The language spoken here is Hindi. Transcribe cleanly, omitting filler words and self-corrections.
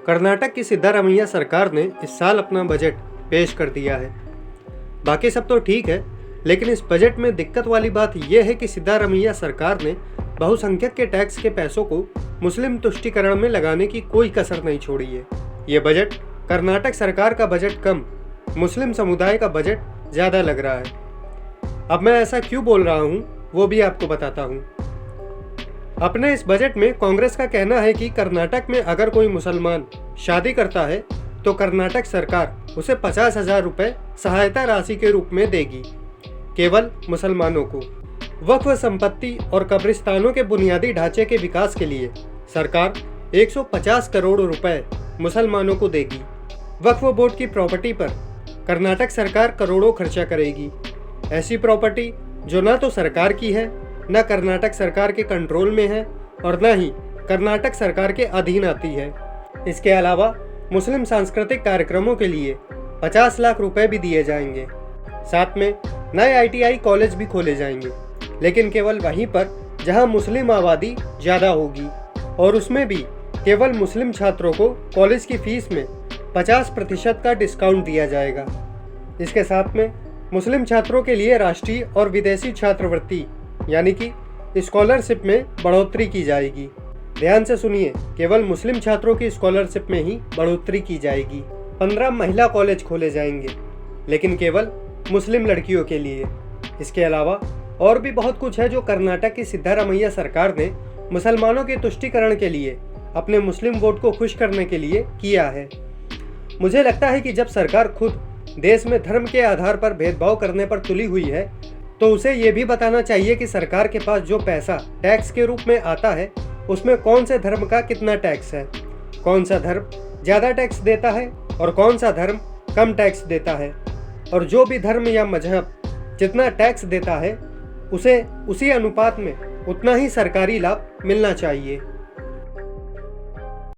कर्नाटक की सिद्धारमैया सरकार ने इस साल अपना बजट पेश कर दिया है। बाकी सब तो ठीक है, लेकिन इस बजट में दिक्कत वाली बात यह है कि सिद्धारमैया सरकार ने बहुसंख्यक के टैक्स के पैसों को मुस्लिम तुष्टीकरण में लगाने की कोई कसर नहीं छोड़ी है। ये बजट कर्नाटक सरकार का बजट कम, मुस्लिम समुदाय का बजट ज़्यादा लग रहा है। अब मैं ऐसा क्यों बोल रहा हूँ वो भी आपको बताता हूँ। अपने इस बजट में कांग्रेस का कहना है कि कर्नाटक में अगर कोई मुसलमान शादी करता है तो कर्नाटक सरकार उसे 50,000 रुपये सहायता राशि के रूप में देगी, केवल मुसलमानों को। वक्फ संपत्ति और कब्रिस्तानों के बुनियादी ढांचे के विकास के लिए सरकार 150 करोड़ रुपए मुसलमानों को देगी। वक्फ बोर्ड की प्रॉपर्टी पर कर्नाटक सरकार करोड़ों खर्चा करेगी। ऐसी प्रॉपर्टी जो ना तो सरकार की है, न कर्नाटक सरकार के कंट्रोल में है और न ही कर्नाटक सरकार के अधीन आती है। इसके अलावा मुस्लिम सांस्कृतिक कार्यक्रमों के लिए 50 लाख रुपए भी दिए जाएंगे। साथ में नए ITI कॉलेज भी खोले जाएंगे, लेकिन केवल वहीं पर जहां मुस्लिम आबादी ज़्यादा होगी, और उसमें भी केवल मुस्लिम छात्रों को कॉलेज की फीस में 50% का डिस्काउंट दिया जाएगा। इसके साथ में मुस्लिम छात्रों के लिए राष्ट्रीय और विदेशी छात्रवृत्ति यानी कि स्कॉलरशिप में बढ़ोतरी की जाएगी। ध्यान से सुनिए, केवल मुस्लिम छात्रों की स्कॉलरशिप में ही बढ़ोतरी की जाएगी। 15 महिला कॉलेज खोले जाएंगे, लेकिन केवल मुस्लिम लड़कियों के लिए। इसके अलावा और भी बहुत कुछ है जो कर्नाटक की सिद्धारमैया सरकार ने मुसलमानों के तुष्टीकरण के लिए, अपने मुस्लिम वोट को खुश करने के लिए किया है। मुझे लगता है कि जब सरकार खुद देश में धर्म के आधार पर भेदभाव करने पर तुली हुई है, तो उसे ये भी बताना चाहिए कि सरकार के पास जो पैसा टैक्स के रूप में आता है उसमें कौन से धर्म का कितना टैक्स है, कौन सा धर्म ज़्यादा टैक्स देता है और कौन सा धर्म कम टैक्स देता है, और जो भी धर्म या मजहब जितना टैक्स देता है उसे उसी अनुपात में उतना ही सरकारी लाभ मिलना चाहिए।